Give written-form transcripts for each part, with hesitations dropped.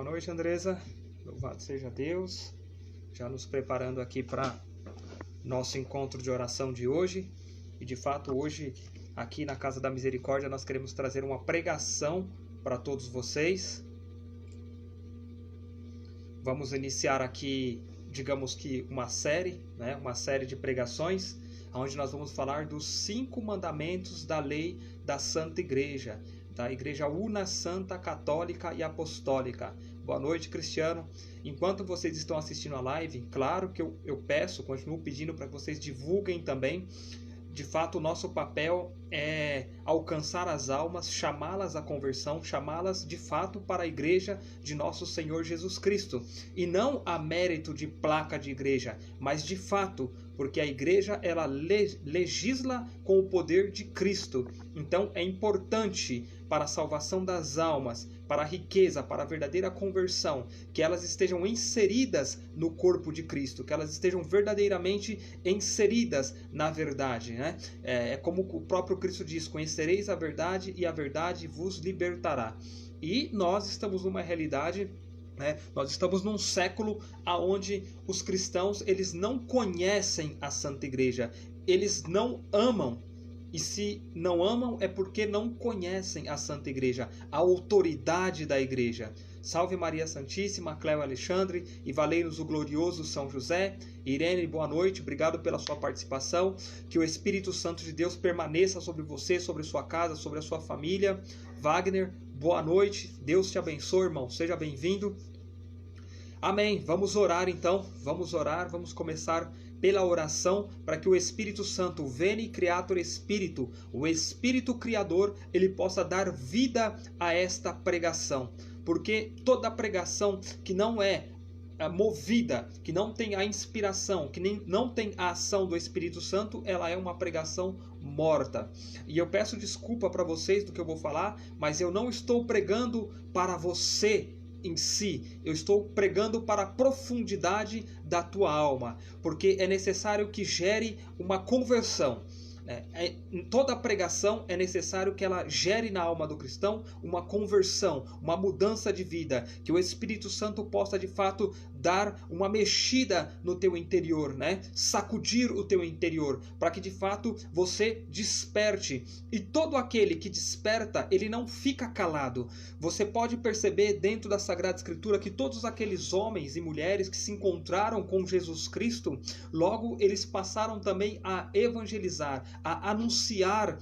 Boa noite, Andresa. Louvado seja Deus. Já nos preparando aqui para nosso encontro de oração de hoje. E de fato, hoje, aqui na Casa da Misericórdia, nós queremos trazer uma pregação para todos vocês. Vamos iniciar aqui, digamos que uma série, né? Uma série de pregações, onde nós vamos falar dos 5 mandamentos da lei da Santa Igreja, da Igreja Una, Santa, Católica e Apostólica. Boa noite, Cristiano. Enquanto vocês estão assistindo a live, claro que eu peço, continuo pedindo para que vocês divulguem também. De fato, o nosso papel é alcançar as almas, chamá-las à conversão, chamá-las de fato para a igreja de nosso Senhor Jesus Cristo. E não a mérito de placa de igreja, mas de fato, porque a igreja ela legisla com o poder de Cristo. Então é importante para a salvação das almas, para a riqueza, para a verdadeira conversão, que elas estejam inseridas no corpo de Cristo, que elas estejam verdadeiramente inseridas na verdade, né? É como o próprio Cristo diz: conhecereis a verdade e a verdade vos libertará. E nós estamos numa realidade, nós estamos num século onde os cristãos eles não conhecem a Santa Igreja, eles não amam. E se não amam é porque não conhecem a Santa Igreja, a autoridade da Igreja. Salve Maria Santíssima, Cléo Alexandre, e valei-nos o glorioso São José. Irene, boa noite, obrigado pela sua participação. Que o Espírito Santo de Deus permaneça sobre você, sobre sua casa, sobre a sua família. Wagner, boa noite, Deus te abençoe, irmão, seja bem-vindo. Amém. Vamos orar então, vamos orar, vamos começar pela oração, para que o Espírito Santo, Veni Creator Espírito, o Espírito Criador, ele possa dar vida a esta pregação. Porque toda pregação que não é movida, que não tem a inspiração, que não tem a ação do Espírito Santo, ela é uma pregação morta. E eu peço desculpa para vocês do que eu vou falar, mas eu não estou pregando para você em si, eu estou pregando para a profundidade da tua alma, porque é necessário que gere uma conversão. Em toda pregação é necessário que ela gere na alma do cristão uma conversão, uma mudança de vida, que o Espírito Santo possa de fato dar uma mexida no teu interior, sacudir o teu interior, para que de fato você desperte. E todo aquele que desperta, ele não fica calado. Você pode perceber dentro da Sagrada Escritura que todos aqueles homens e mulheres que se encontraram com Jesus Cristo, logo eles passaram também a evangelizar, a anunciar,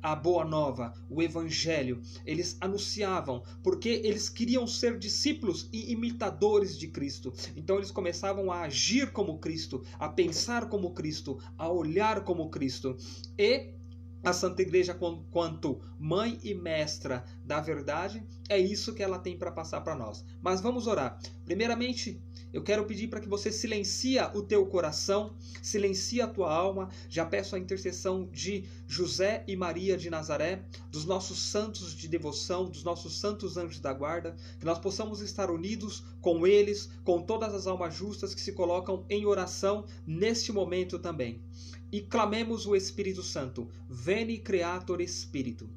a boa nova, o evangelho. Eles anunciavam porque eles queriam ser discípulos e imitadores de Cristo. Então eles começavam a agir como Cristo, a pensar como Cristo, a olhar como Cristo. E a Santa Igreja, quanto mãe e mestra da verdade, é isso que ela tem para passar para nós. Mas vamos orar. Primeiramente, eu quero pedir para que você silencia o teu coração, silencia a tua alma. Já peço a intercessão de José e Maria de Nazaré, dos nossos santos de devoção, dos nossos santos anjos da guarda, que nós possamos estar unidos com eles, com todas as almas justas que se colocam em oração neste momento também. E clamemos o Espírito Santo: Veni Creator Espírito.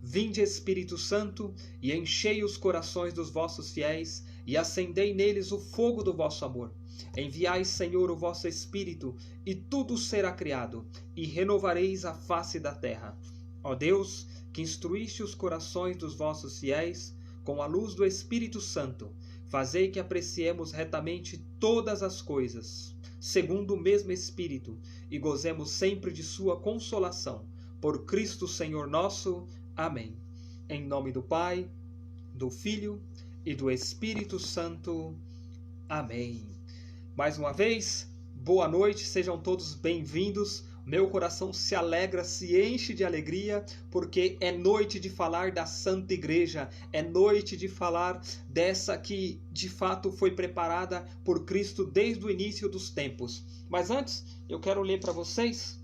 Vinde, Espírito Santo, e enchei os corações dos vossos fiéis, e acendei neles o fogo do vosso amor. Enviai, Senhor, o vosso Espírito, e tudo será criado, e renovareis a face da terra. Ó Deus, que instruíste os corações dos vossos fiéis, com a luz do Espírito Santo, fazei que apreciemos retamente todas as coisas, segundo o mesmo Espírito, e gozemos sempre de sua consolação. Por Cristo Senhor nosso. Amém. Em nome do Pai, do Filho e do Espírito Santo. Amém. Mais uma vez, boa noite, sejam todos bem-vindos. Meu coração se alegra, se enche de alegria, porque é noite de falar da Santa Igreja, é noite de falar dessa que de fato foi preparada por Cristo desde o início dos tempos. Mas antes, eu quero ler para vocês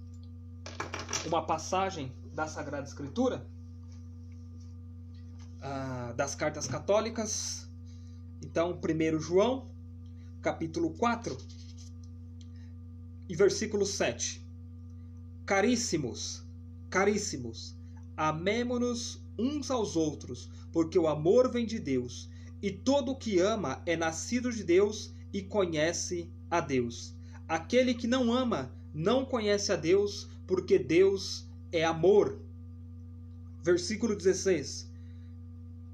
uma passagem da Sagrada Escritura, das cartas católicas. Então, 1 João, capítulo 4, e versículo 7. Caríssimos, amemo-nos uns aos outros, porque o amor vem de Deus, E todo o que ama é nascido de Deus e conhece a Deus. Aquele que não ama não conhece a Deus, porque Deus é amor. Versículo 16.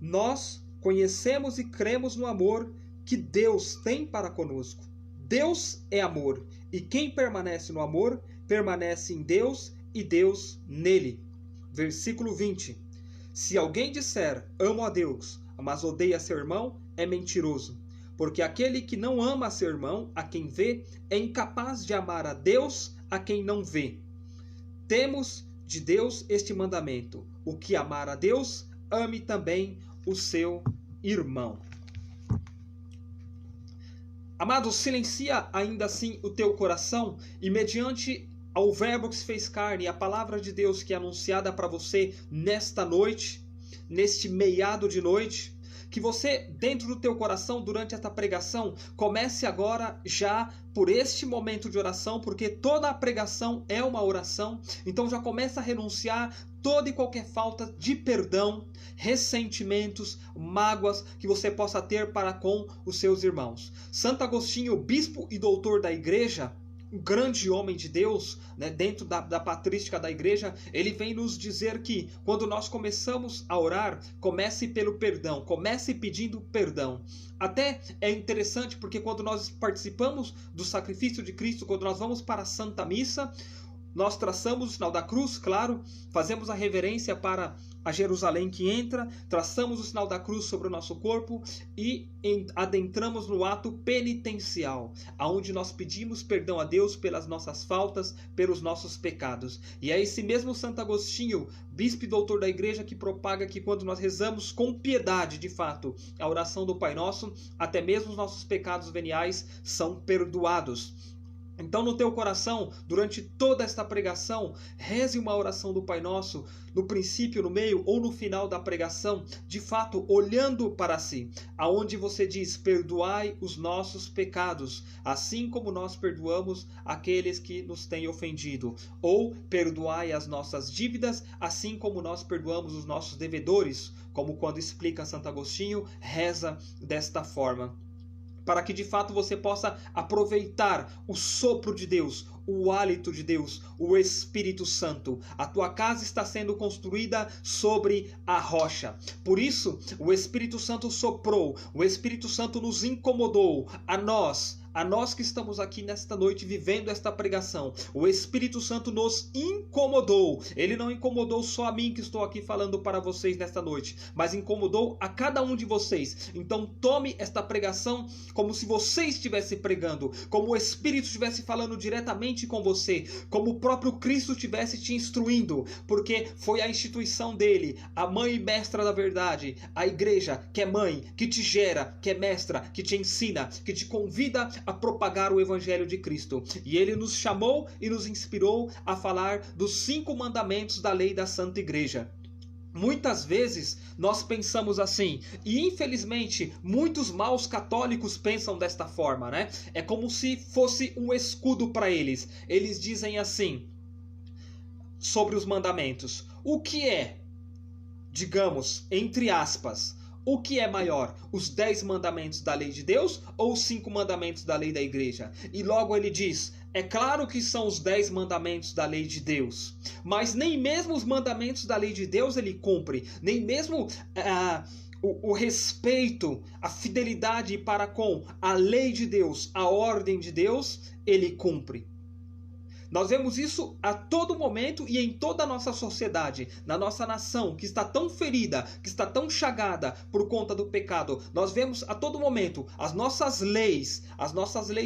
Nós conhecemos e cremos no amor que Deus tem para conosco. Deus é amor, e quem permanece no amor, permanece em Deus e Deus nele. Versículo 20. Se alguém disser, amo a Deus, mas odeia seu irmão, é mentiroso. Porque aquele que não ama seu irmão, a quem vê, é incapaz de amar a Deus, a quem não vê. Temos de Deus este mandamento: o que amar a Deus, ame também o seu irmão. Amado, silencia ainda assim o teu coração e mediante ao verbo que se fez carne, a palavra de Deus que é anunciada para você nesta noite, neste meiado de noite, que você dentro do teu coração durante esta pregação comece agora já por este momento de oração, porque toda a pregação é uma oração, então já começa a renunciar toda e qualquer falta de perdão, ressentimentos, mágoas que você possa ter para com os seus irmãos. Santo Agostinho, bispo e doutor da igreja, um grande homem de Deus, né, dentro da patrística da igreja, ele vem nos dizer que quando nós começamos a orar, comece pelo perdão, comece pedindo perdão. Até é interessante porque quando nós participamos do sacrifício de Cristo, quando nós vamos para a Santa Missa, nós traçamos o sinal da cruz, claro, fazemos a reverência para a Jerusalém que entra, traçamos o sinal da cruz sobre o nosso corpo e adentramos no ato penitencial, aonde nós pedimos perdão a Deus pelas nossas faltas, pelos nossos pecados. E é esse mesmo Santo Agostinho, bispo e doutor da igreja, que propaga que quando nós rezamos com piedade, de fato, a oração do Pai Nosso, até mesmo os nossos pecados veniais são perdoados. Então no teu coração, durante toda esta pregação, reze uma oração do Pai Nosso, no princípio, no meio ou no final da pregação, de fato, olhando para si, aonde você diz, perdoai os nossos pecados, assim como nós perdoamos aqueles que nos têm ofendido, ou perdoai as nossas dívidas, assim como nós perdoamos os nossos devedores, como quando explica Santo Agostinho, reza desta forma. Para que de fato você possa aproveitar o sopro de Deus, o hálito de Deus, o Espírito Santo. A tua casa está sendo construída sobre a rocha. Por isso, o Espírito Santo soprou, o Espírito Santo nos incomodou, a nós que estamos aqui nesta noite vivendo esta pregação. O Espírito Santo nos incomodou. Ele não incomodou só a mim que estou aqui falando para vocês nesta noite, mas incomodou a cada um de vocês. Então tome esta pregação como se você estivesse pregando, como o Espírito estivesse falando diretamente com você, como o próprio Cristo estivesse te instruindo, porque foi a instituição dele, a mãe e mestra da verdade, a igreja que é mãe, que te gera, que é mestra, que te ensina, que te convida a propagar o Evangelho de Cristo. E ele nos chamou e nos inspirou a falar dos 5 mandamentos da lei da Santa Igreja. Muitas vezes nós pensamos assim, e infelizmente muitos maus católicos pensam desta forma, né? É como se fosse um escudo para eles. Eles dizem assim, sobre os mandamentos: o que é, digamos, entre aspas, o que é maior, os 10 mandamentos da lei de Deus ou os 5 mandamentos da lei da igreja? E logo ele diz, é claro que são os 10 mandamentos da lei de Deus, mas nem mesmo os mandamentos da lei de Deus ele cumpre, nem mesmo o respeito, a fidelidade para com a lei de Deus, a ordem de Deus, ele cumpre. Nós vemos isso a todo momento e em toda a nossa sociedade, na nossa nação, que está tão ferida, que está tão chagada por conta do pecado. Nós vemos a todo momento as nossas leis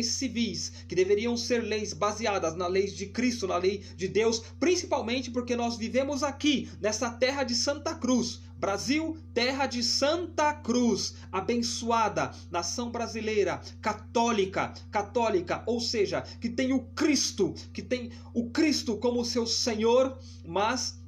civis, que deveriam ser leis baseadas na lei de Cristo, na lei de Deus, principalmente porque nós vivemos aqui, nessa terra de Santa Cruz. Brasil, terra de Santa Cruz, abençoada, nação brasileira, católica, ou seja, que tem o Cristo como seu Senhor, mas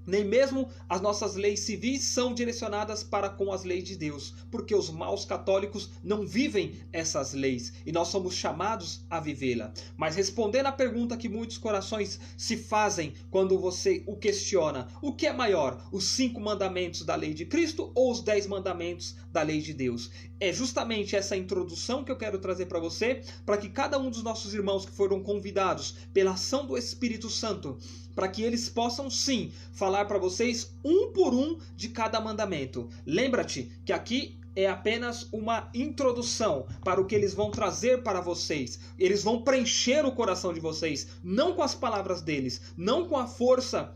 Nem mesmo as nossas leis civis são direcionadas para com as leis de Deus, porque os maus católicos não vivem essas leis e nós somos chamados a vivê-la. Mas respondendo à pergunta que muitos corações se fazem quando você o questiona, o que é maior, os 5 mandamentos da lei de Cristo ou os 10 mandamentos da lei de Deus? É justamente essa introdução que eu quero trazer para você, para que cada um dos nossos irmãos que foram convidados pela ação do Espírito Santo, para que eles possam sim falar para vocês um por um de cada mandamento. Lembra-te que aqui é apenas uma introdução para o que eles vão trazer para vocês. Eles vão preencher o coração de vocês, não com as palavras deles, não com a força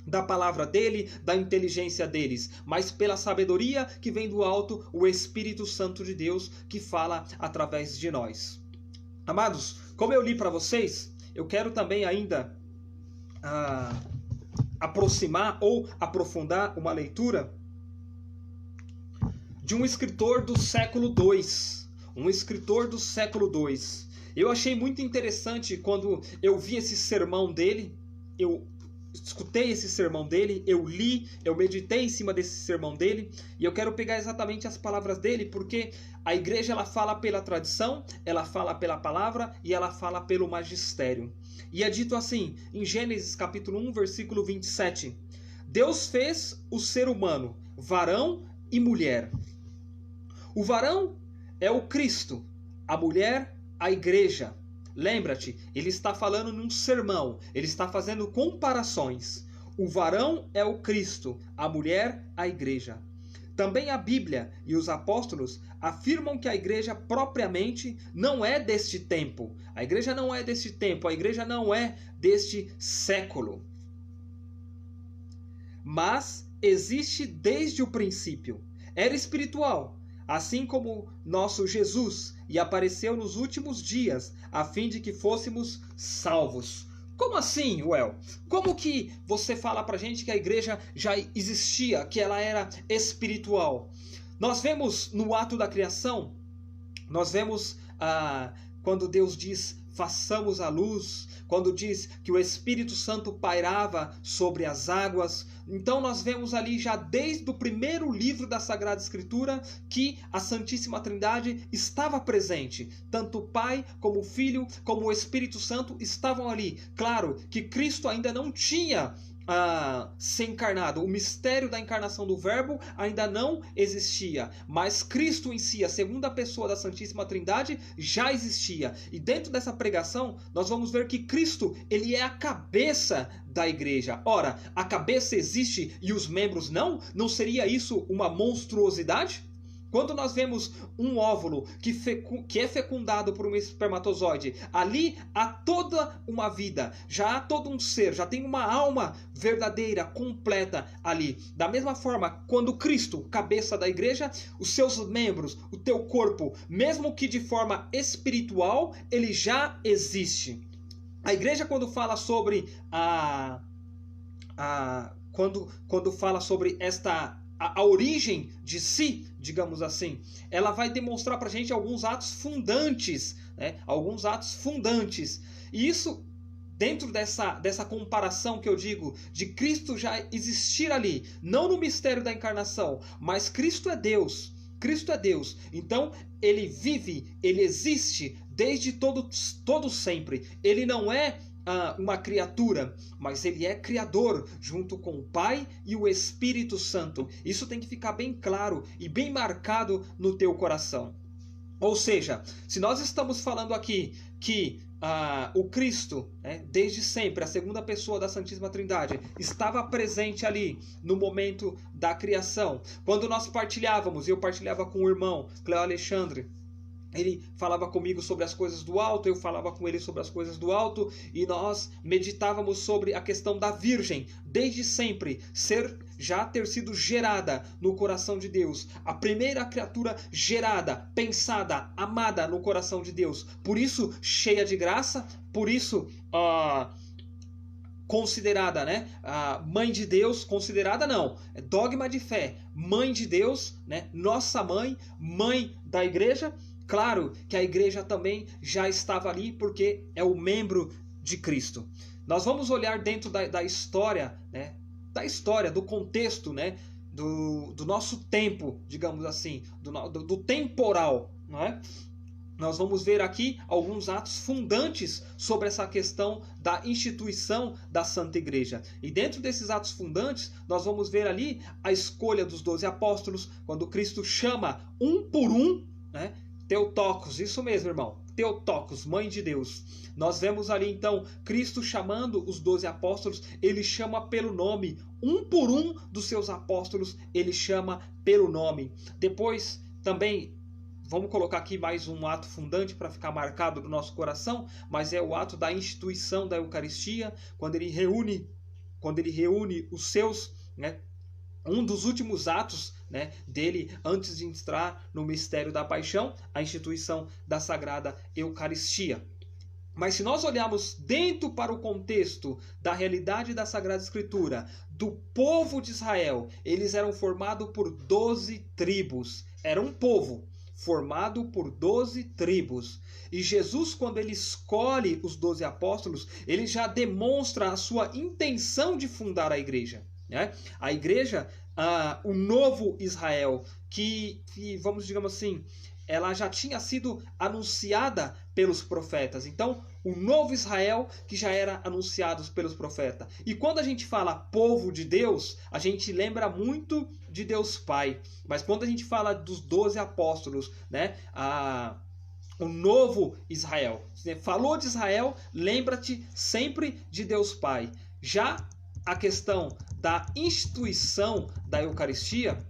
da palavra dele, da inteligência deles, mas pela sabedoria que vem do alto, o Espírito Santo de Deus que fala através de nós. Amados, como eu li para vocês, eu quero também ainda aproximar ou aprofundar uma leitura de um escritor do século II. Um escritor do século II. Eu achei muito interessante quando eu vi esse sermão dele, eu escutei esse sermão dele, eu li, eu meditei em cima desse sermão dele, e eu quero pegar exatamente as palavras dele, porque a igreja ela fala pela tradição, ela fala pela palavra e ela fala pelo magistério. E é dito assim, em Gênesis capítulo 1, versículo 27, Deus fez o ser humano, varão e mulher. O varão é o Cristo, a mulher, a igreja. Lembra-te, ele está falando num sermão, ele está fazendo comparações. O varão é o Cristo, a mulher, a igreja. Também a Bíblia e os apóstolos afirmam que a igreja propriamente não é deste tempo. A igreja não é deste tempo, a igreja não é deste século. Mas existe desde o princípio. Era espiritual, assim como nosso Jesus, e apareceu nos últimos dias, a fim de que fôssemos salvos. Como assim, Well? Como que você fala pra gente que a igreja já existia, que ela era espiritual? Nós vemos no ato da criação, nós vemos quando Deus diz, façamos a luz, quando diz que o Espírito Santo pairava sobre as águas. Então nós vemos ali já desde o primeiro livro da Sagrada Escritura que a Santíssima Trindade estava presente. Tanto o Pai, como o Filho, como o Espírito Santo estavam ali. Claro que Cristo ainda não tinha ser encarnado. O mistério da encarnação do Verbo ainda não existia, mas Cristo em si, a segunda pessoa da Santíssima Trindade, já existia. E dentro dessa pregação nós vamos ver que Cristo, ele é a cabeça da igreja. Ora, a cabeça existe e os membros não? Não seria isso uma monstruosidade? Quando nós vemos um óvulo que é fecundado por um espermatozoide, ali há toda uma vida, já há todo um ser, já tem uma alma verdadeira, completa ali. Da mesma forma, quando Cristo, cabeça da igreja, os seus membros, o teu corpo, mesmo que de forma espiritual, ele já existe. A igreja, quando fala sobre quando fala sobre a origem de si, digamos assim, ela vai demonstrar para a gente alguns atos fundantes, né? Alguns atos fundantes. E isso, dentro dessa comparação que eu digo, de Cristo já existir ali, não no mistério da encarnação, mas Cristo é Deus. Cristo é Deus. Então, ele vive, ele existe desde todo sempre. Ele não é uma criatura, mas ele é criador junto com o Pai e o Espírito Santo. Isso tem que ficar bem claro e bem marcado no teu coração. Ou seja, se nós estamos falando aqui que o Cristo, desde sempre, a segunda pessoa da Santíssima Trindade, estava presente ali no momento da criação. Quando nós partilhávamos, e eu partilhava com o irmão Cléo Alexandre, ele falava comigo sobre as coisas do alto, eu falava com ele sobre as coisas do alto, e nós meditávamos sobre a questão da Virgem, desde sempre, já ter sido gerada no coração de Deus, a primeira criatura gerada, pensada, amada no coração de Deus, por isso cheia de graça, por isso considerada, mãe de Deus, considerada não, é dogma de fé, mãe de Deus, nossa mãe, mãe da igreja. Claro que a igreja também já estava ali porque é o membro de Cristo. Nós vamos olhar dentro da história, da história, do contexto, né? Do nosso tempo, digamos assim, do temporal, não é? Nós vamos ver aqui alguns atos fundantes sobre essa questão da instituição da Santa Igreja. E dentro desses atos fundantes, nós vamos ver ali a escolha dos 12 apóstolos, quando Cristo chama um por um, né? Teotocos, isso mesmo, irmão. Teotocos, mãe de Deus. Nós vemos ali então Cristo chamando os 12 apóstolos, ele chama pelo nome. Um por um dos seus apóstolos, ele chama pelo nome. Depois também, vamos colocar aqui mais um ato fundante para ficar marcado no nosso coração, mas é o ato da instituição da Eucaristia, quando ele reúne os seus, né? Um dos últimos atos, né, dele antes de entrar no mistério da paixão, a instituição da Sagrada Eucaristia. Mas se nós olharmos dentro para o contexto da realidade da Sagrada Escritura, do povo de Israel, eles eram formados por 12 tribos. Era um povo formado por 12 tribos. E Jesus, quando ele escolhe os 12 apóstolos, ele já demonstra a sua intenção de fundar a igreja. Né? A igreja, o novo Israel, que vamos, digamos assim, ela já tinha sido anunciada pelos profetas. Então, o novo Israel que já era anunciado pelos profetas. E quando a gente fala povo de Deus, a gente lembra muito de Deus Pai. Mas quando a gente fala dos 12 apóstolos, né, o novo Israel, falou de Israel, lembra-te sempre de Deus Pai. Já a questão da instituição da Eucaristia,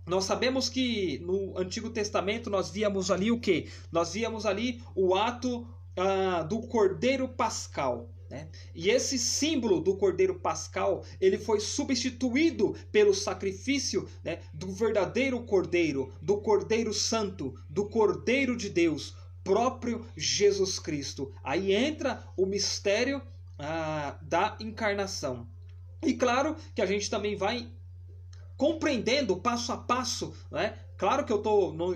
nós sabemos que no Antigo Testamento nós víamos ali o quê? Nós víamos ali o ato do Cordeiro Pascal. Né? E esse símbolo do Cordeiro Pascal, ele foi substituído pelo sacrifício, né, do verdadeiro Cordeiro, do Cordeiro Santo, do Cordeiro de Deus, próprio Jesus Cristo. Aí entra o mistério da encarnação. E claro que a gente também vai compreendendo passo a passo, né? Claro que eu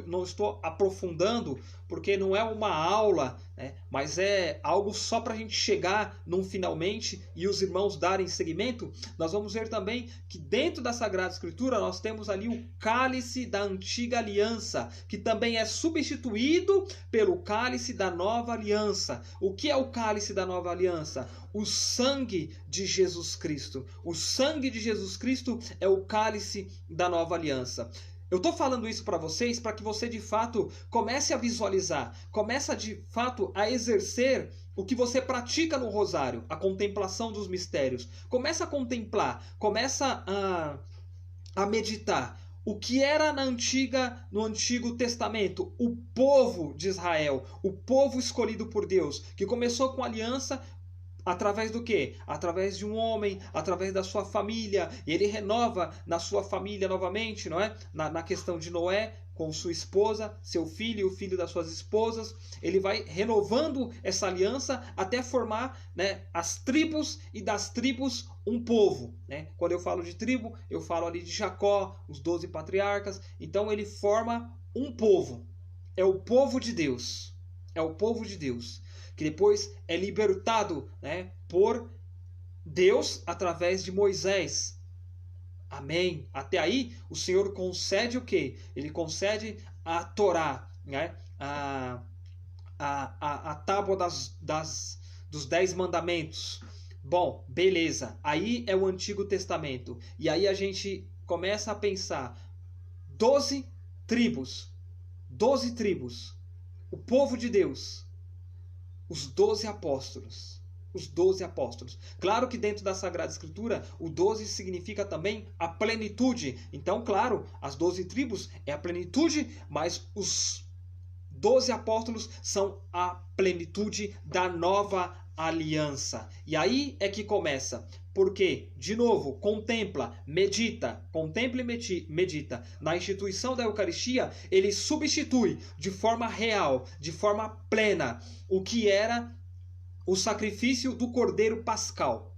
não estou aprofundando, porque não é uma aula, né? Mas é algo só para a gente chegar num finalmente e os irmãos darem seguimento. Nós vamos ver também que dentro da Sagrada Escritura nós temos ali o cálice da antiga aliança, que também é substituído pelo cálice da nova aliança. O que é o cálice da nova aliança? O sangue de Jesus Cristo. O sangue de Jesus Cristo é o cálice da nova aliança. Eu estou falando isso para vocês para que você de fato comece a visualizar, comece de fato a exercer o que você pratica no rosário, a contemplação dos mistérios. Começa a contemplar, começa a meditar. O que era no Antigo Testamento, o povo de Israel, o povo escolhido por Deus, que começou com aliança. Através do quê? Através de um homem, através da sua família. E ele renova na sua família novamente, não é? Na questão de Noé, com sua esposa, seu filho e o filho das suas esposas. Ele vai renovando essa aliança até formar, né, as tribos, e das tribos um povo. Né? Quando eu falo de tribo, eu falo ali de Jacó, os 12 patriarcas. Então ele forma um povo. É o povo de Deus. É o povo de Deus. Que depois é libertado, né, por Deus através de Moisés. Amém. Até aí o Senhor concede o quê? Ele concede a Torá, né? A tábua dos 10 mandamentos. Bom, beleza. Aí é o Antigo Testamento. E aí a gente começa a pensar 12 tribos. 12 tribos. O povo de Deus. Os 12 apóstolos. Os 12 apóstolos. Claro que dentro da Sagrada Escritura, o 12 significa também a plenitude. Então, claro, as 12 tribos é a plenitude, mas os 12 apóstolos são a plenitude da nova aliança. E aí é que começa. Porque, de novo, contempla e medita. Na instituição da Eucaristia, ele substitui de forma real, de forma plena, o que era o sacrifício do Cordeiro Pascal,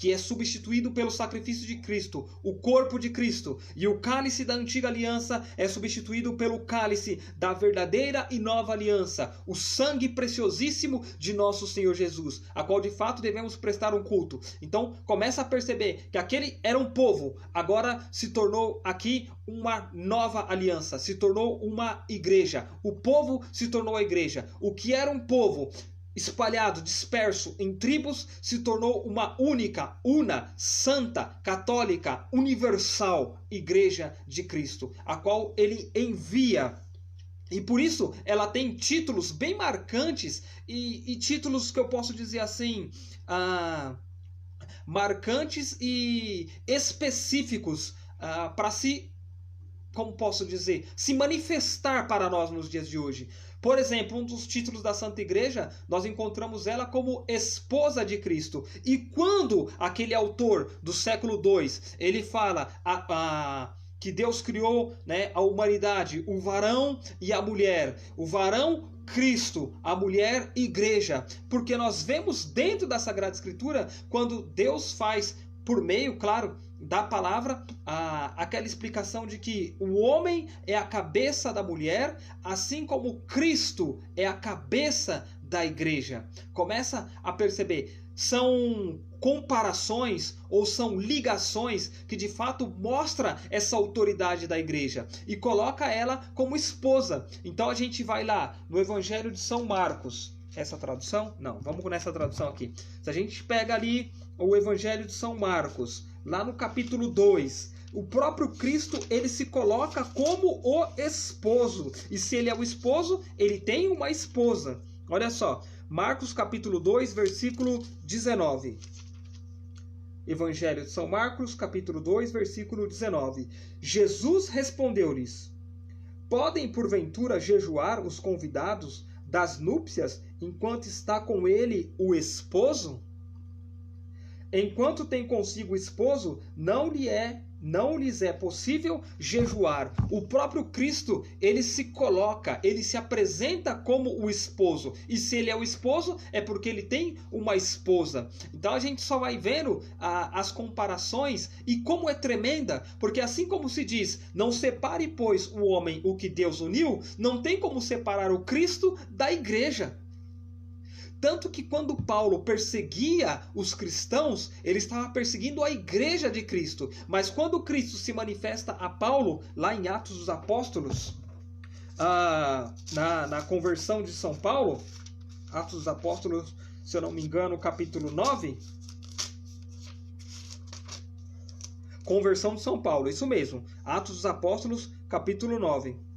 que é substituído pelo sacrifício de Cristo, o corpo de Cristo, e o cálice da antiga aliança é substituído pelo cálice da verdadeira e nova aliança, o sangue preciosíssimo de nosso Senhor Jesus, a qual de fato devemos prestar um culto. Então começa a perceber que aquele era um povo, agora se tornou aqui uma nova aliança, se tornou uma igreja. O povo se tornou a igreja. O que era um povo espalhado, disperso em tribos, se tornou uma única, santa, católica, universal igreja de Cristo, a qual ele envia. E por isso ela tem títulos bem marcantes e títulos que eu posso dizer assim, marcantes e específicos para como posso dizer, se manifestar para nós nos dias de hoje. Por exemplo, um dos títulos da Santa Igreja, nós encontramos ela como esposa de Cristo. E quando aquele autor do século II, ele fala que Deus criou, né, a humanidade, o varão e a mulher. O varão, Cristo, a mulher, igreja. Porque nós vemos dentro da Sagrada Escritura, quando Deus faz, por meio, claro, da palavra, aquela explicação de que o homem é a cabeça da mulher, assim como Cristo é a cabeça da igreja. Começa a perceber, são comparações ou são ligações que de fato mostra essa autoridade da igreja e coloca ela como esposa. Então a gente vai lá no Evangelho de São Marcos. Essa tradução? Não, vamos nessa tradução aqui. Se a gente pega ali o Evangelho de São Marcos, lá no capítulo 2, o próprio Cristo, ele se coloca como o esposo. E se ele é o esposo, ele tem uma esposa. Olha só, Marcos capítulo 2, versículo 19. Evangelho de São Marcos, capítulo 2, versículo 19. Jesus respondeu-lhes: podem porventura jejuar os convidados das núpcias enquanto está com ele o esposo? Enquanto tem consigo o esposo, não lhes é possível jejuar. O próprio Cristo, ele se coloca, ele se apresenta como o esposo. E se ele é o esposo, é porque ele tem uma esposa. Então a gente só vai vendo as comparações e como é tremenda. Porque assim como se diz, não separe, pois, o homem o que Deus uniu, não tem como separar o Cristo da igreja. Tanto que quando Paulo perseguia os cristãos, ele estava perseguindo a igreja de Cristo. Mas quando Cristo se manifesta a Paulo, lá em Atos dos Apóstolos, na conversão de São Paulo, Atos dos Apóstolos, se eu não me engano, capítulo 9, conversão de São Paulo, isso mesmo, Atos dos Apóstolos, capítulo 9.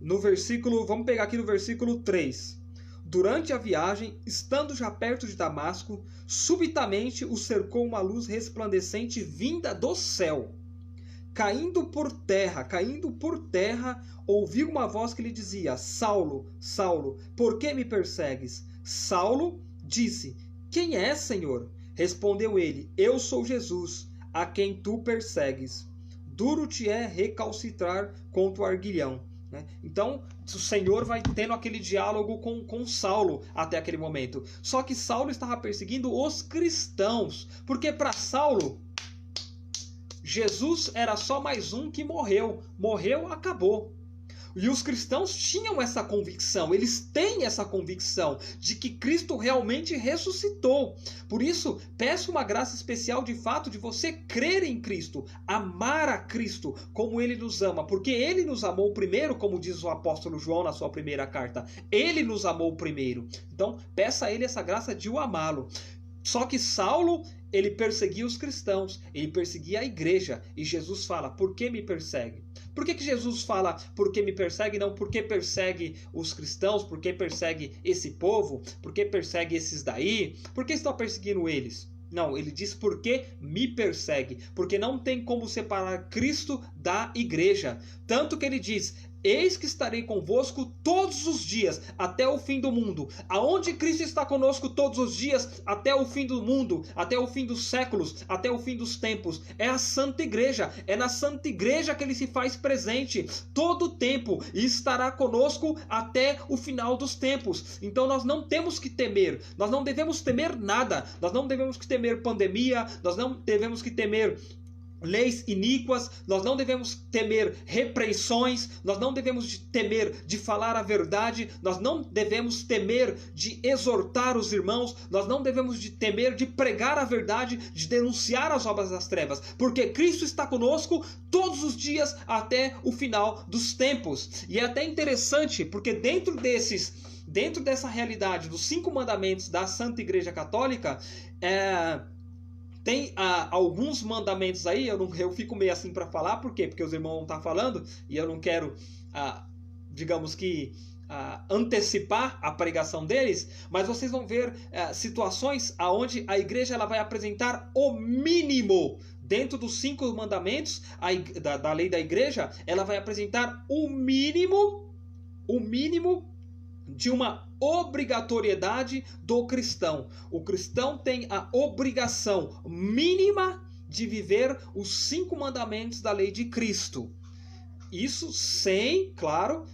No versículo, vamos pegar aqui no versículo 3. Durante a viagem, estando já perto de Damasco, subitamente o cercou uma luz resplandecente vinda do céu. Caindo por terra, ouviu uma voz que lhe dizia: Saulo, Saulo, por que me persegues? Saulo disse: quem é, Senhor? Respondeu ele: eu sou Jesus, a quem tu persegues. Duro te é recalcitrar contra o arguilhão. Então o Senhor vai tendo aquele diálogo com Saulo até aquele momento. Só que Saulo estava perseguindo os cristãos, porque para Saulo Jesus era só mais um que morreu, acabou. E os cristãos tinham essa convicção, eles têm essa convicção de que Cristo realmente ressuscitou. Por isso, peço uma graça especial de fato de você crer em Cristo, amar a Cristo como Ele nos ama, porque Ele nos amou primeiro, como diz o apóstolo João na sua primeira carta. Ele nos amou primeiro. Então, peça a Ele essa graça de o amá-lo. Só que Saulo, ele perseguia os cristãos, ele perseguia a igreja. E Jesus fala: por que me persegue? Por que Jesus fala por que me persegue? Não por que persegue os cristãos, por que persegue esse povo, por que persegue esses daí, por que está perseguindo eles? Não, ele diz por que me persegue, porque não tem como separar Cristo da igreja. Tanto que ele diz: eis que estarei convosco todos os dias, até o fim do mundo. Aonde Cristo está conosco todos os dias, até o fim do mundo, até o fim dos séculos, até o fim dos tempos, é a Santa Igreja. É na Santa Igreja que ele se faz presente todo o tempo e estará conosco até o final dos tempos. Então nós não temos que temer, nós não devemos temer nada, nós não devemos que temer pandemia, nós não devemos que temer leis iníquas, nós não devemos temer repreensões, nós não devemos temer de falar a verdade, nós não devemos temer de exortar os irmãos, nós não devemos de temer de pregar a verdade, de denunciar as obras das trevas, porque Cristo está conosco todos os dias até o final dos tempos. E é até interessante, porque dentro dessa realidade dos 5 mandamentos da Santa Igreja Católica, tem alguns mandamentos aí, eu fico meio assim para falar, por quê? Porque os irmãos não estão falando e eu não quero, digamos que, antecipar a pregação deles, mas vocês vão ver situações onde a igreja ela vai apresentar o mínimo. Dentro dos 5 mandamentos da lei da igreja, ela vai apresentar o mínimo de uma obrigatoriedade do cristão. O cristão tem a obrigação mínima de viver os 5 mandamentos da lei de Cristo. Isso sem, claro,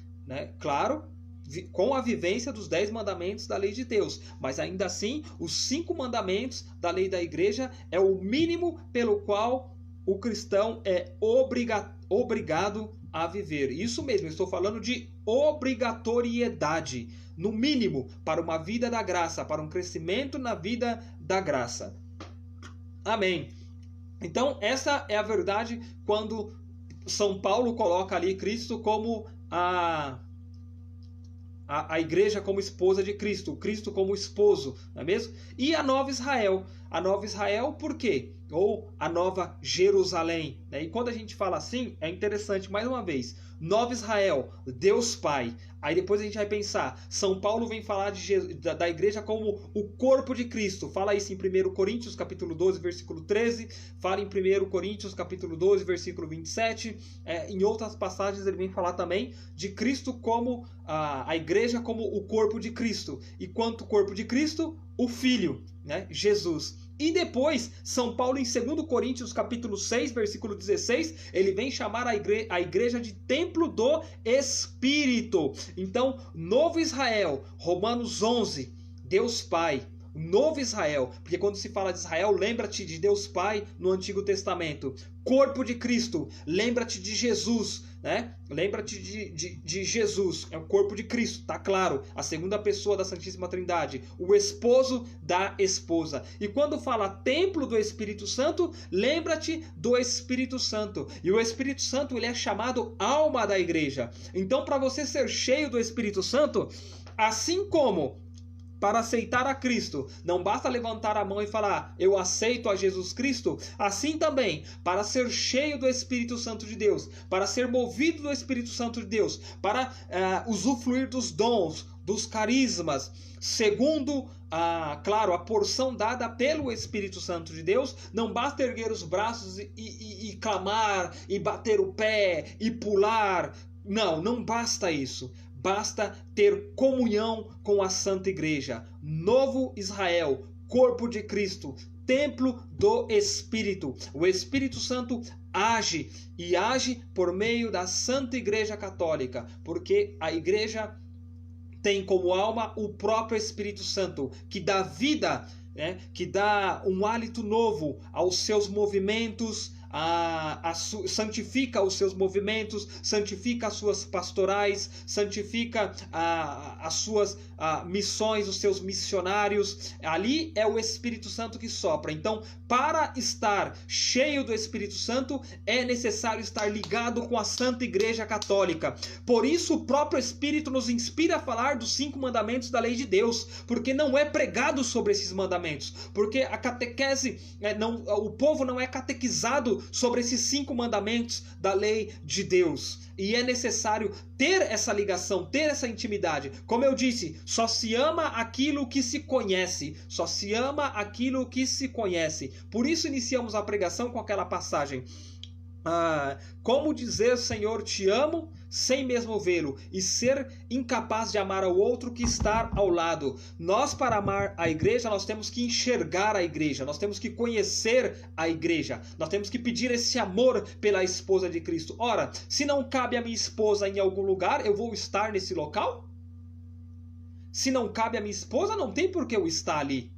com a vivência dos 10 mandamentos da lei de Deus. Mas ainda assim, os 5 mandamentos da lei da igreja é o mínimo pelo qual o cristão é obrigado a viver. Isso mesmo, eu estou falando de obrigatoriedade, no mínimo, para uma vida da graça, para um crescimento na vida da graça. Amém. Então, essa é a verdade quando São Paulo coloca ali Cristo como a igreja como esposa de Cristo, o Cristo como esposo, não é mesmo? E a Nova Israel. A Nova Israel por quê? Ou a Nova Jerusalém. Né? E quando a gente fala assim, é interessante, mais uma vez, Nova Israel, Deus Pai. Aí depois a gente vai pensar, São Paulo vem falar da igreja como o corpo de Cristo. Fala isso em 1 Coríntios capítulo 12, versículo 13. Fala em 1 Coríntios capítulo 12, versículo 27. Em outras passagens ele vem falar também de Cristo como a igreja como o corpo de Cristo. E quanto o corpo de Cristo? O Filho, né? Jesus. E depois, São Paulo em 2 Coríntios capítulo 6, versículo 16, ele vem chamar a igreja de templo do Espírito. Então, Novo Israel, Romanos 11, Deus Pai, Novo Israel, porque quando se fala de Israel, lembra-te de Deus Pai no Antigo Testamento. Corpo de Cristo, lembra-te de Jesus, né? Lembra-te de Jesus, é o corpo de Cristo, tá claro. A segunda pessoa da Santíssima Trindade, o esposo da esposa. E quando fala templo do Espírito Santo, lembra-te do Espírito Santo. E o Espírito Santo, ele é chamado alma da igreja. Então, para você ser cheio do Espírito Santo, assim como para aceitar a Cristo, não basta levantar a mão e falar, eu aceito a Jesus Cristo. Assim também, para ser cheio do Espírito Santo de Deus, para ser movido do Espírito Santo de Deus, para usufruir dos dons, dos carismas, segundo, claro, a porção dada pelo Espírito Santo de Deus, não basta erguer os braços e clamar, e bater o pé, e pular. Não basta isso. Basta ter comunhão com a Santa Igreja, Novo Israel, corpo de Cristo, templo do Espírito. O Espírito Santo age e age por meio da Santa Igreja Católica, porque a Igreja tem como alma o próprio Espírito Santo, que dá vida, né, que dá um hálito novo aos seus movimentos, santifica os seus movimentos, santifica as suas pastorais, santifica as suas missões, os seus missionários. Ali é o Espírito Santo que sopra. Então, para estar cheio do Espírito Santo, é necessário estar ligado com a Santa Igreja Católica. Por isso, o próprio Espírito nos inspira a falar dos 5 mandamentos da lei de Deus, porque não é pregado sobre esses mandamentos, porque a catequese, o povo não é catequizado sobre esses 5 mandamentos da lei de Deus. E é necessário ter essa ligação, ter essa intimidade. Como eu disse, só se ama aquilo que se conhece. Só se ama aquilo que se conhece. Por isso iniciamos a pregação com aquela passagem. Como dizer, Senhor, te amo, sem mesmo vê-lo e ser incapaz de amar ao outro que está ao lado. Nós, para amar a igreja, nós temos que enxergar a igreja, nós temos que conhecer a igreja, nós temos que pedir esse amor pela esposa de Cristo. Ora, se não cabe a minha esposa em algum lugar, eu vou estar nesse local? Se não cabe a minha esposa, não tem por que eu estar ali.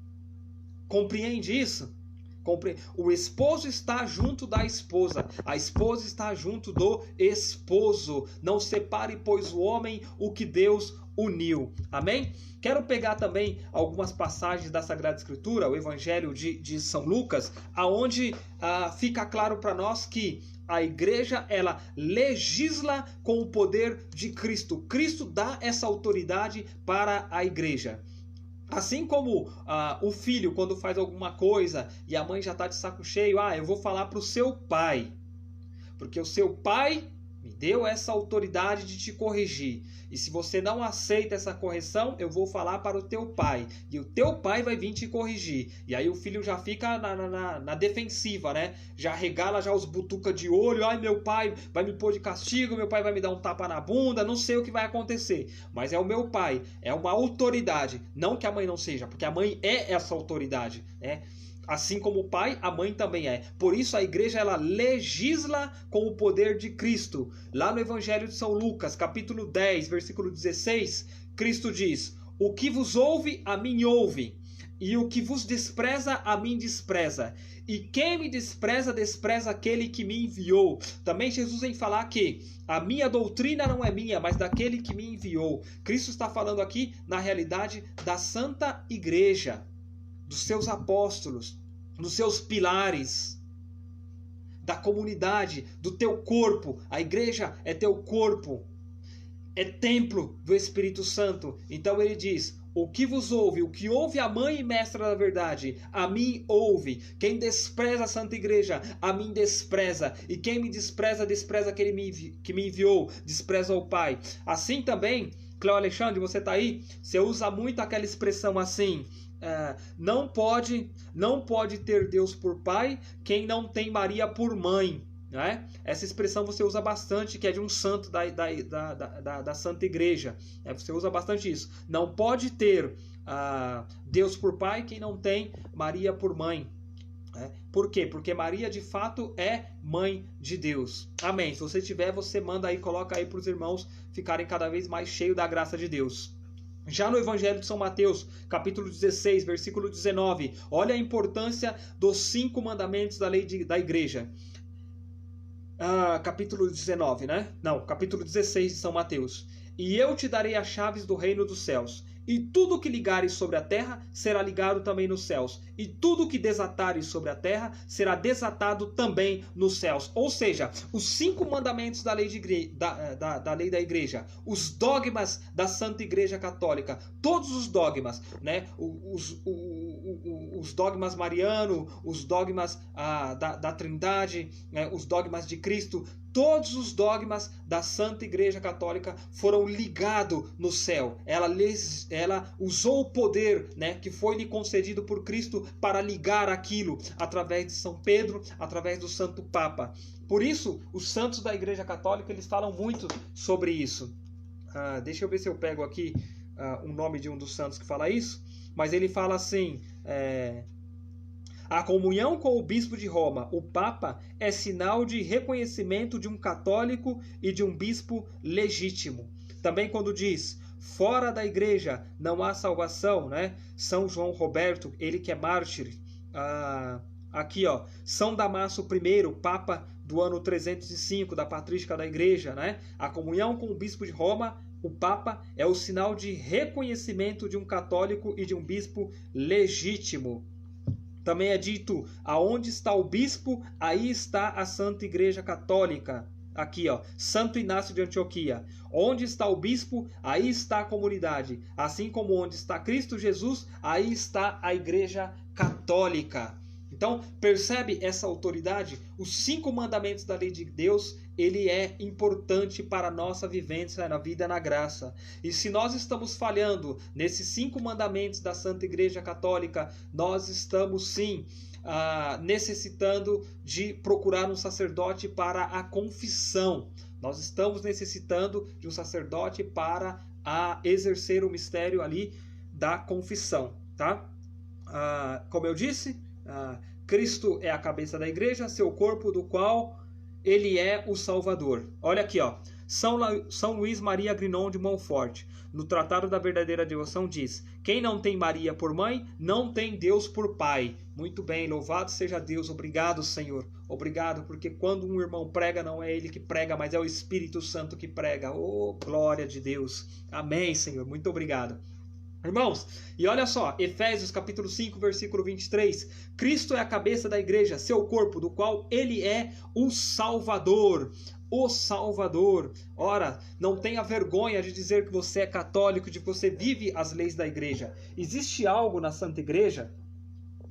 Compreende isso? O esposo está junto da esposa, a esposa está junto do esposo. Não separe, pois, o homem o que Deus uniu. Amém? Quero pegar também algumas passagens da Sagrada Escritura, o Evangelho de São Lucas, aonde fica claro para nós que a igreja, ela legisla com o poder de Cristo. Cristo dá essa autoridade para a igreja. Assim como o filho, quando faz alguma coisa e a mãe já está de saco cheio, eu vou falar para o seu pai, porque o seu pai me deu essa autoridade de te corrigir. E se você não aceita essa correção, eu vou falar para o teu pai. E o teu pai vai vir te corrigir. E aí o filho já fica na defensiva, né? Já regala já os butuca de olho. Ai, meu pai vai me pôr de castigo, meu pai vai me dar um tapa na bunda, não sei o que vai acontecer. Mas é o meu pai, é uma autoridade. Não que a mãe não seja, porque a mãe é essa autoridade, né? Assim como o pai, a mãe também é. Por isso a igreja, ela legisla com o poder de Cristo. Lá no Evangelho de São Lucas, capítulo 10, versículo 16, Cristo diz: o que vos ouve, a mim ouve, e o que vos despreza, a mim despreza. E quem me despreza, despreza aquele que me enviou. Também Jesus vem falar que a minha doutrina não é minha, mas daquele que me enviou. Cristo está falando aqui, na realidade, da Santa Igreja, dos seus apóstolos, dos seus pilares, da comunidade, do teu corpo. A igreja é teu corpo, é templo do Espírito Santo. Então ele diz: o que vos ouve, o que ouve a mãe e mestra da verdade, a mim ouve. Quem despreza a Santa Igreja, a mim despreza. E quem me despreza, despreza aquele que me enviou, despreza o Pai. Assim também, Cléo Alexandre, você está aí? Você usa muito aquela expressão assim: não pode ter Deus por pai quem não tem Maria por mãe, né? Essa expressão você usa bastante, que é de um santo da Santa Igreja, você usa bastante isso. Não pode ter Deus por pai quem não tem Maria por mãe. Por quê? Porque Maria de fato é mãe de Deus. Amém. Se você tiver, você manda aí, coloca aí para os irmãos ficarem cada vez mais cheios da graça de Deus. Já no Evangelho de São Mateus, capítulo 16, versículo 19, olha a importância dos 5 mandamentos da lei da igreja. Capítulo 19, né? Não, capítulo 16 de São Mateus. E eu te darei as chaves do reino dos céus. E tudo que ligares sobre a terra será ligado também nos céus. E tudo que desatares sobre a terra será desatado também nos céus. Ou seja, os 5 mandamentos da lei, da lei da igreja, os dogmas da Santa Igreja Católica, todos os dogmas, né? Os dogmas mariano, os dogmas da Trindade, né? Os dogmas de Cristo, todos os dogmas da Santa Igreja Católica foram ligados no céu. Ela usou o poder, né, que foi lhe concedido por Cristo para ligar aquilo através de São Pedro, através do Santo Papa. Por isso, os santos da Igreja Católica, eles falam muito sobre isso. Deixa eu ver se eu pego aqui o nome de um dos santos que fala isso. Mas ele fala assim: a comunhão com o bispo de Roma, o Papa, é sinal de reconhecimento de um católico e de um bispo legítimo. Também quando diz: fora da igreja não há salvação, né? São João Roberto, ele que é mártir. Aqui, ó, São Damaso I, Papa do ano 305, da patrística da igreja, né? A comunhão com o bispo de Roma, o Papa, é o sinal de reconhecimento de um católico e de um bispo legítimo. Também é dito: aonde está o bispo, aí está a Santa Igreja Católica. Aqui, ó, Santo Inácio de Antioquia: onde está o bispo, aí está a comunidade. Assim como onde está Cristo Jesus, aí está a Igreja Católica. Então, percebe essa autoridade? Os 5 mandamentos da lei de Deus, ele é importante para a nossa vivência na vida, na graça. E se nós estamos falhando nesses 5 mandamentos da Santa Igreja Católica, nós estamos sim necessitando de procurar um sacerdote para a confissão, Nós estamos necessitando de um sacerdote para exercer o mistério ali da confissão, tá? Como eu disse, Cristo é a cabeça da igreja, seu corpo, do qual ele é o Salvador. Olha aqui, ó. São Luís Maria Grignon de Montfort, no Tratado da Verdadeira Devoção, diz: quem não tem Maria por mãe, não tem Deus por pai. Muito bem, louvado seja Deus. Obrigado, Senhor. Obrigado, porque quando um irmão prega, não é ele que prega, mas é o Espírito Santo que prega. Oh, glória de Deus. Amém, Senhor. Muito obrigado. Irmãos, e olha só, Efésios capítulo 5, versículo 23. Cristo é a cabeça da igreja, seu corpo, do qual ele é o Salvador. O Salvador. Ora, não tenha vergonha de dizer que você é católico, de que você vive as leis da igreja. Existe algo na Santa Igreja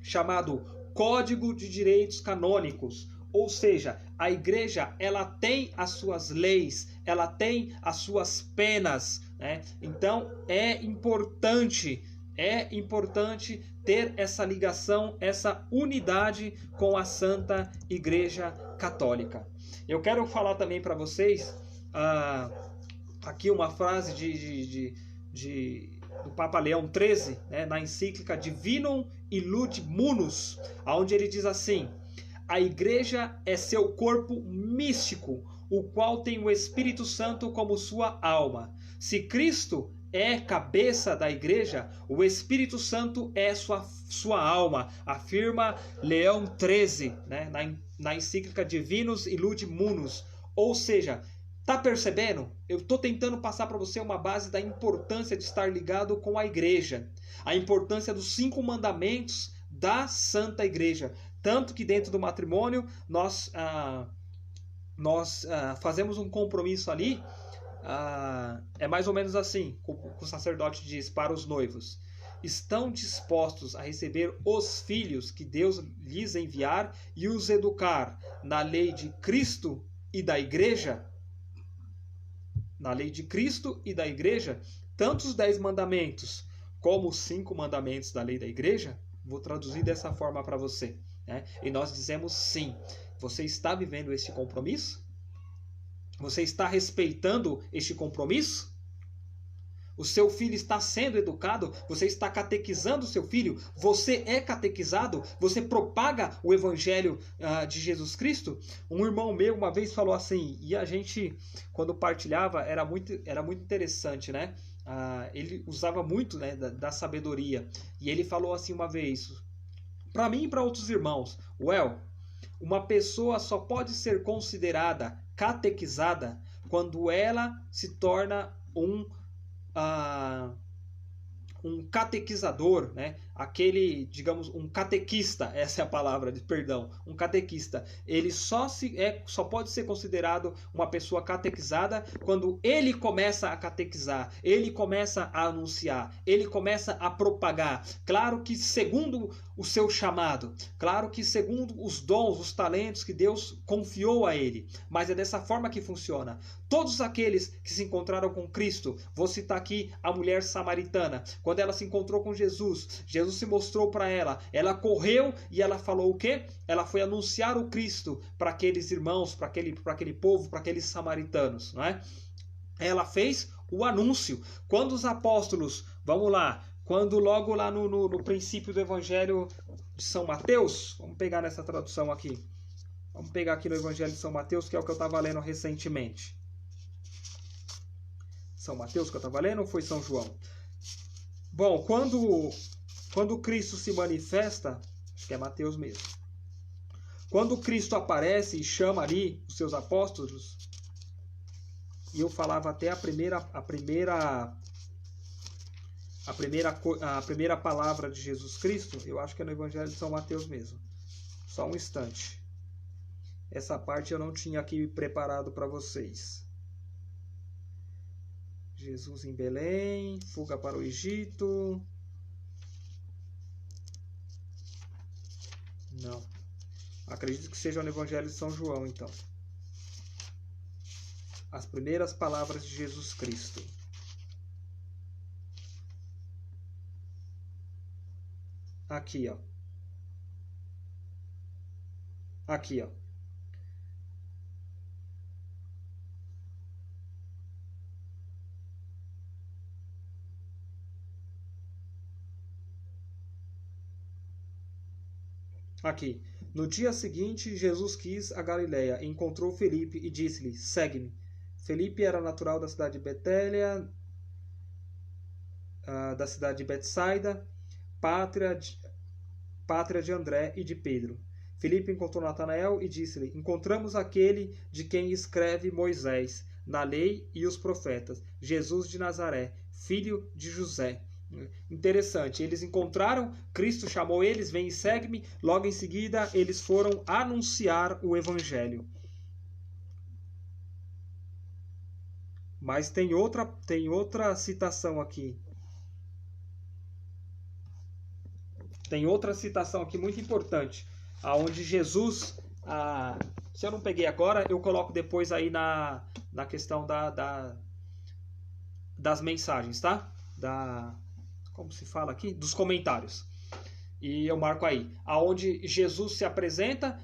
chamado Código de Direitos Canônicos. Ou seja, a igreja, ela tem as suas leis, ela tem as suas penas, né? Então é importante ter essa ligação, essa unidade com a Santa Igreja Católica. Eu quero falar também para vocês aqui uma frase do Papa Leão XIII, né, na encíclica Divinum Illud Munus, onde ele diz assim: a igreja é seu corpo místico, o qual tem o Espírito Santo como sua alma. Se Cristo é cabeça da igreja, o Espírito Santo é sua alma, afirma Leão XIII, né, na encíclica Divinus Illud Munus. Ou seja, tá percebendo? Eu estou tentando passar para você uma base da importância de estar ligado com a igreja, a importância dos 5 mandamentos da Santa Igreja. Tanto que dentro do matrimônio nós fazemos um compromisso ali, é mais ou menos assim, o sacerdote diz para os noivos: estão dispostos a receber os filhos que Deus lhes enviar e os educar na lei de Cristo e da Igreja? Na lei de Cristo e da Igreja, tanto os 10 mandamentos como os 5 mandamentos da lei da Igreja. Vou traduzir dessa forma para você, né? E nós dizemos sim. Você está vivendo este compromisso? Você está respeitando este compromisso? O seu filho está sendo educado? Você está catequizando o seu filho? Você é catequizado? Você propaga o evangelho de Jesus Cristo? Um irmão meu uma vez falou assim, e a gente, quando partilhava, era muito interessante, né? Ele usava muito, né, da sabedoria. E ele falou assim uma vez, para mim e para outros irmãos: uma pessoa só pode ser considerada catequizada quando ela se torna um catequizador, né? Aquele, digamos, um catequista, essa é a palavra, perdão, um catequista. Ele só pode ser considerado uma pessoa catequizada quando ele começa a catequizar, ele começa a anunciar, ele começa a propagar. Claro que segundo o seu chamado, claro que segundo os dons, os talentos que Deus confiou a ele, mas é dessa forma que funciona. Todos aqueles que se encontraram com Cristo, vou citar aqui a mulher samaritana, quando ela se encontrou com Jesus, Jesus se mostrou para ela, ela correu e ela falou o quê? Ela foi anunciar o Cristo para aqueles irmãos, para aquele povo, para aqueles samaritanos, não é? Ela fez o anúncio. Quando os apóstolos, vamos lá, quando logo lá no princípio do Evangelho de São Mateus, vamos pegar nessa tradução aqui, vamos pegar aqui no Evangelho de São Mateus, que é o que eu estava lendo recentemente. São Mateus que eu estava lendo ou foi São João? Bom, quando Cristo se manifesta, acho que é Mateus mesmo. Quando Cristo aparece e chama ali os seus apóstolos, e eu falava até a primeira palavra de Jesus Cristo, eu acho que é no Evangelho de São Mateus mesmo. Só um instante. Essa parte eu não tinha aqui preparado para vocês. Jesus em Belém, fuga para o Egito. Não. Acredito que seja no Evangelho de São João, então. As primeiras palavras de Jesus Cristo. Aqui, ó. Aqui, ó. Aqui. No dia seguinte, Jesus quis a Galiléia, encontrou Felipe e disse-lhe, segue-me. Felipe era natural da cidade de Betélia, da cidade de Betsaida, pátria de André e de Pedro. Felipe encontrou Natanael e disse-lhe, encontramos aquele de quem escreve Moisés, na lei e os profetas, Jesus de Nazaré, filho de José. Interessante, eles encontraram, Cristo chamou eles, vem e segue-me, logo em seguida eles foram anunciar o evangelho. Mas tem outra citação aqui. Tem outra citação aqui muito importante, aonde Jesus, se eu não peguei agora, eu coloco depois aí na questão das mensagens, tá? Como se fala aqui? Dos comentários. E eu marco aí. Aonde Jesus se apresenta,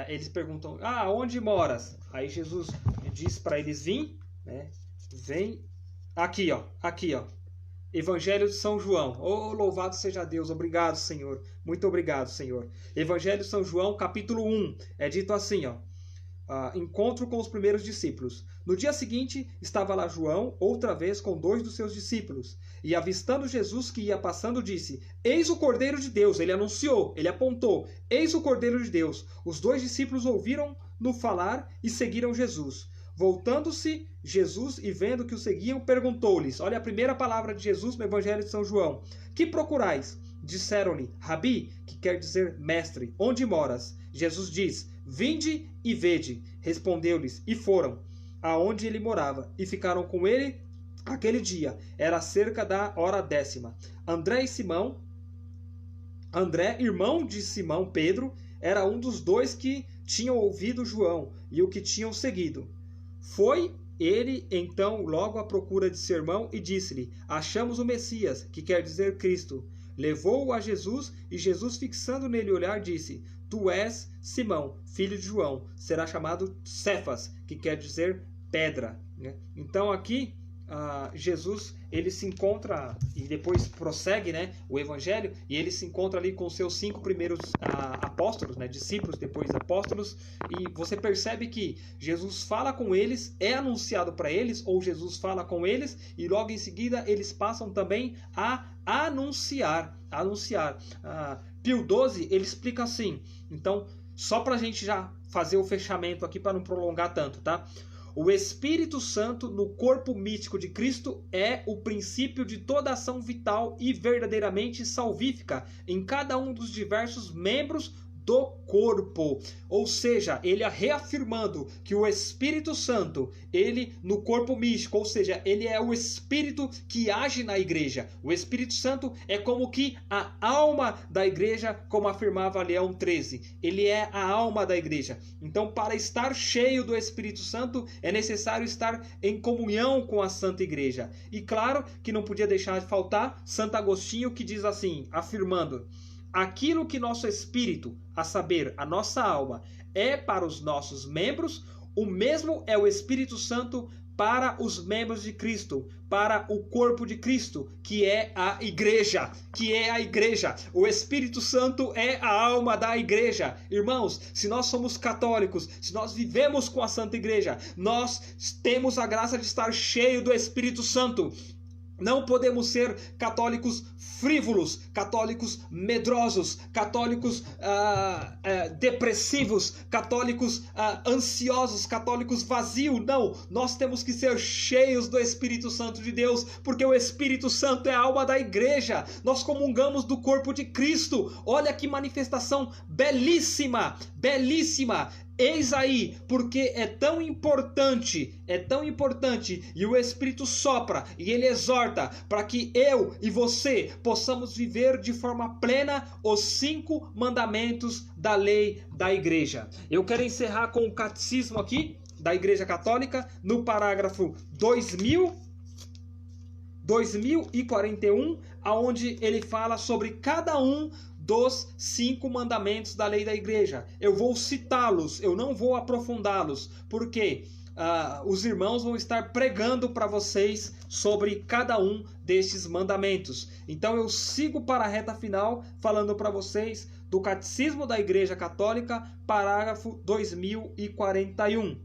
eles perguntam, onde moras? Aí Jesus diz para eles vir, né? Vem aqui, ó. Evangelho de São João. Oh, louvado seja Deus. Obrigado, Senhor. Muito obrigado, Senhor. Evangelho de São João, capítulo 1. É dito assim, ó. Encontro com os primeiros discípulos. No dia seguinte, estava lá João, outra vez com 2 dos seus discípulos. E avistando Jesus que ia passando, disse, eis o Cordeiro de Deus. Ele anunciou, ele apontou, eis o Cordeiro de Deus. Os 2 discípulos ouviram-no falar e seguiram Jesus. Voltando-se Jesus e vendo que o seguiam, perguntou-lhes, olha a primeira palavra de Jesus no Evangelho de São João, que procurais? Disseram-lhe, Rabi, que quer dizer mestre, onde moras? Jesus diz, vinde e vede. Respondeu-lhes, e foram aonde ele morava, e ficaram com ele aquele dia. Era cerca da hora 10ª. André, irmão de Simão Pedro, era um dos 2 que tinham ouvido João e o que tinham seguido. Foi ele, então, logo à procura de seu irmão e disse-lhe, achamos o Messias, que quer dizer Cristo. Levou-o a Jesus e Jesus, fixando nele o olhar, disse, tu és Simão, filho de João, será chamado Cefas, que quer dizer pedra. Então aqui Jesus ele se encontra e depois prossegue, né, o evangelho, e ele se encontra ali com os seus 5 primeiros apóstolos, né, discípulos, depois apóstolos, e você percebe que Jesus fala com eles, é anunciado para eles, ou Jesus fala com eles e logo em seguida eles passam também a anunciar. Pio XII ele explica assim, então só para a gente já fazer o fechamento aqui para não prolongar tanto, tá? O Espírito Santo no corpo místico de Cristo é o princípio de toda ação vital e verdadeiramente salvífica em cada um dos diversos membros do corpo. Ou seja, ele reafirmando que o Espírito Santo, ele no corpo místico, ou seja, ele é o Espírito que age na igreja. O Espírito Santo é como que a alma da igreja, como afirmava Leão XIII. Ele é a alma da igreja. Então, para estar cheio do Espírito Santo, é necessário estar em comunhão com a Santa Igreja. E claro que não podia deixar de faltar Santo Agostinho, que diz assim, afirmando: aquilo que nosso espírito, a saber, a nossa alma, é para os nossos membros, o mesmo é o Espírito Santo para os membros de Cristo, para o corpo de Cristo, que é a igreja, O Espírito Santo é a alma da igreja. Irmãos, se nós somos católicos, se nós vivemos com a Santa Igreja, nós temos a graça de estar cheio do Espírito Santo. Não podemos ser católicos frívolos, católicos medrosos, católicos depressivos, católicos ansiosos, católicos vazios. Não, nós temos que ser cheios do Espírito Santo de Deus, porque o Espírito Santo é a alma da igreja. Nós comungamos do corpo de Cristo. Olha que manifestação belíssima, belíssima. Eis aí, porque é tão importante, e o Espírito sopra e ele exorta para que eu e você possamos viver de forma plena os 5 mandamentos da lei da igreja. Eu quero encerrar com o catecismo aqui da Igreja Católica, no parágrafo 2041, aonde ele fala sobre cada um dos 5 mandamentos da lei da igreja. Eu vou citá-los, eu não vou aprofundá-los. Por quê? os irmãos vão estar pregando para vocês sobre cada um destes mandamentos. Então eu sigo para a reta final falando para vocês do Catecismo da Igreja Católica, parágrafo 2041,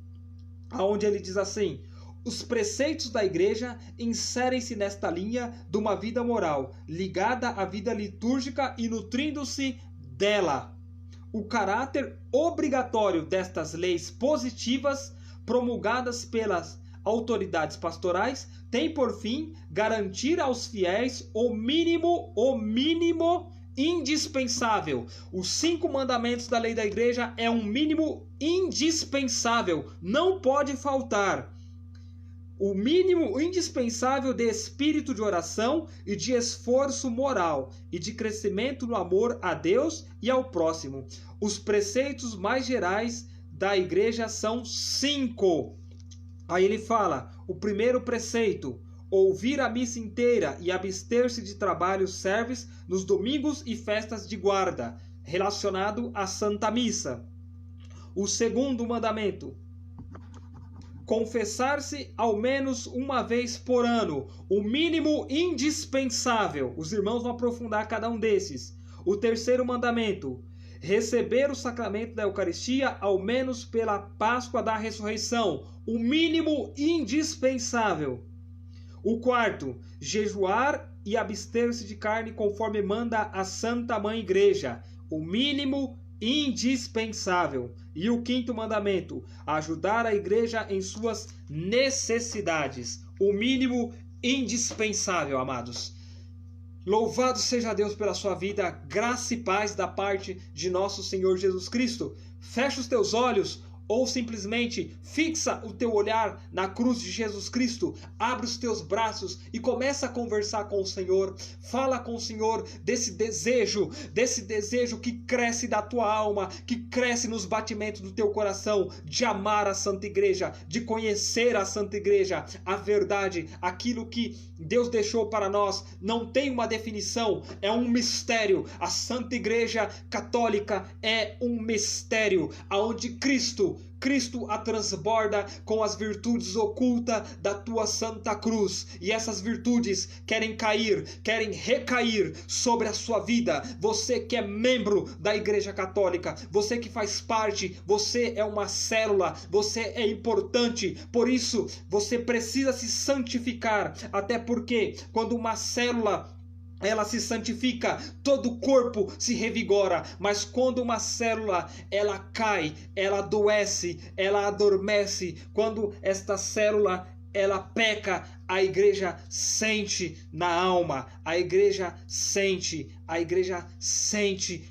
onde ele diz assim: os preceitos da Igreja inserem-se nesta linha de uma vida moral, ligada à vida litúrgica e nutrindo-se dela. O caráter obrigatório destas leis positivas, promulgadas pelas autoridades pastorais, tem por fim garantir aos fiéis o mínimo indispensável. Os 5 mandamentos da lei da Igreja é um mínimo indispensável, não pode faltar. O mínimo indispensável de espírito de oração e de esforço moral e de crescimento no amor a Deus e ao próximo. Os preceitos mais gerais da Igreja são 5. Aí ele fala: o primeiro preceito, ouvir a missa inteira e abster-se de trabalhos serves nos domingos e festas de guarda, relacionado à Santa Missa. O segundo mandamento, confessar-se ao menos uma vez por ano, o mínimo indispensável. Os irmãos vão aprofundar cada um desses. O terceiro mandamento, receber o sacramento da Eucaristia ao menos pela Páscoa da Ressurreição, o mínimo indispensável. O quarto, jejuar e abster-se de carne conforme manda a Santa Mãe Igreja, o mínimo indispensável. E o quinto mandamento, ajudar a Igreja em suas necessidades, o mínimo indispensável, amados. Louvado seja Deus pela sua vida, graça e paz da parte de nosso Senhor Jesus Cristo. Fecha os teus olhos ou simplesmente fixa o teu olhar na cruz de Jesus Cristo, abre os teus braços e começa a conversar com o Senhor. Fala com o Senhor desse desejo que cresce da tua alma, que cresce nos batimentos do teu coração, de amar a Santa Igreja, de conhecer a Santa Igreja, a verdade, aquilo que Deus deixou para nós. Não tem uma definição, é um mistério. A Santa Igreja Católica é um mistério, aonde Cristo a transborda com as virtudes ocultas da tua Santa Cruz. E essas virtudes querem recair sobre a sua vida. Você que é membro da Igreja Católica, você que faz parte, você é uma célula, você é importante. Por isso, você precisa se santificar. Até porque, quando uma célula ela se santifica, todo o corpo se revigora. Mas quando uma célula ela cai, ela adoece, ela adormece, quando esta célula ela peca, a Igreja sente na alma, a Igreja sente,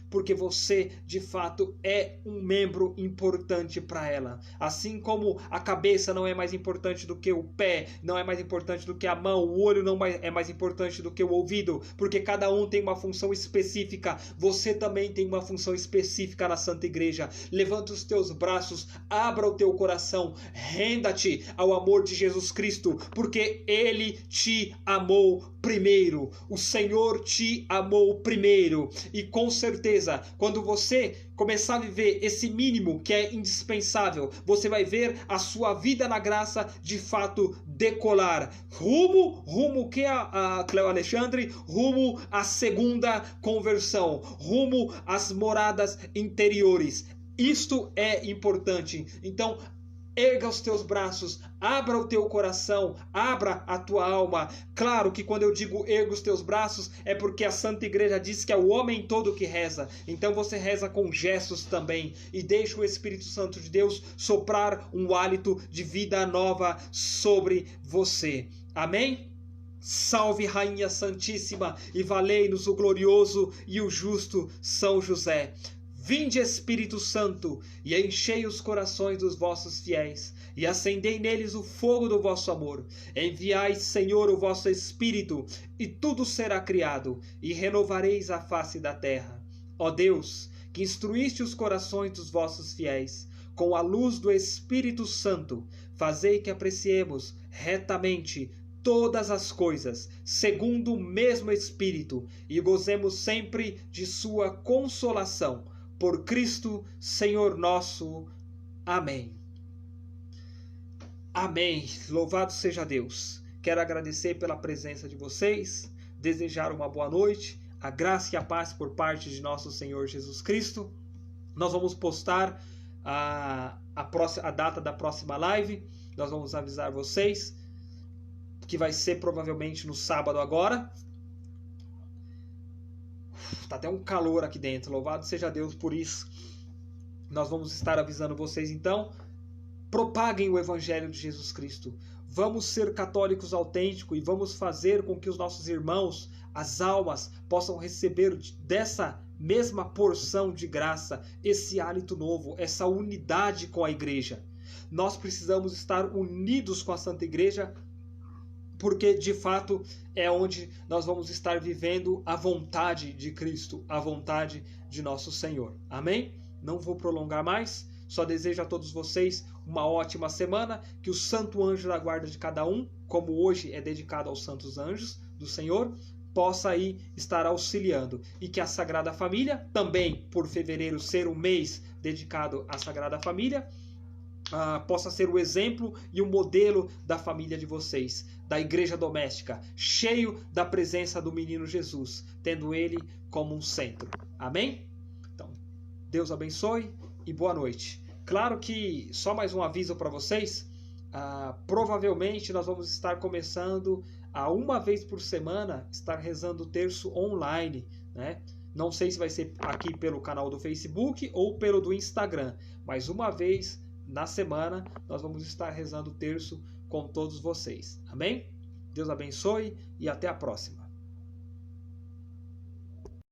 porque você de fato é um membro importante para ela. Assim como a cabeça não é mais importante do que o pé, não é mais importante do que a mão, o olho não é mais importante do que o ouvido, porque cada um tem uma função específica. Você também tem uma função específica na Santa Igreja. Levanta os teus braços, abra o teu coração, renda-te ao amor de Jesus Cristo, porque Ele te amou primeiro. O Senhor te amou primeiro. E com certeza, quando você começar a viver esse mínimo que é indispensável, você vai ver a sua vida na graça de fato decolar. Rumo que a Cleo Alexandre, rumo à segunda conversão, rumo às moradas interiores. Isto é importante. Então, erga os teus braços, abra o teu coração, abra a tua alma. Claro que quando eu digo erga os teus braços, é porque a Santa Igreja diz que é o homem todo que reza. Então você reza com gestos também. E deixa o Espírito Santo de Deus soprar um hálito de vida nova sobre você. Amém? Salve Rainha Santíssima, e valei-nos o glorioso e o justo São José. Vinde, Espírito Santo, e enchei os corações dos vossos fiéis, e acendei neles o fogo do vosso amor. Enviai, Senhor, o vosso Espírito, e tudo será criado, e renovareis a face da terra. Ó Deus, que instruíste os corações dos vossos fiéis, com a luz do Espírito Santo, fazei que apreciemos retamente todas as coisas, segundo o mesmo Espírito, e gozemos sempre de sua consolação. Por Cristo, Senhor nosso. Amém. Amém. Louvado seja Deus. Quero agradecer pela presença de vocês, desejar uma boa noite, a graça e a paz por parte de nosso Senhor Jesus Cristo. Nós vamos postar a data da próxima live. Nós vamos avisar vocês que vai ser provavelmente no sábado agora. Tá até um calor aqui dentro. Louvado seja Deus por isso. Nós vamos estar avisando vocês então. Propaguem o Evangelho de Jesus Cristo. Vamos ser católicos autênticos e vamos fazer com que os nossos irmãos, as almas, possam receber dessa mesma porção de graça, esse hálito novo, essa unidade com a igreja. Nós precisamos estar unidos com a Santa Igreja, porque de fato é onde nós vamos estar vivendo a vontade de Cristo, a vontade de nosso Senhor. Amém? Não vou prolongar mais. Só desejo a todos vocês uma ótima semana, que o santo anjo da guarda de cada um, como hoje é dedicado aos santos anjos do Senhor, possa aí estar auxiliando. E que a Sagrada Família, também por fevereiro ser um mês dedicado à Sagrada Família, possa ser o exemplo e o modelo da família de vocês, da igreja doméstica, cheio da presença do menino Jesus, tendo ele como um centro. Amém? Então, Deus abençoe e boa noite. Claro que, só mais um aviso para vocês, provavelmente nós vamos estar começando a uma vez por semana estar rezando o terço online, né? Não sei se vai ser aqui pelo canal do Facebook ou pelo do Instagram, mas uma vez na semana nós vamos estar rezando o terço com todos vocês. Amém? Deus abençoe e até a próxima.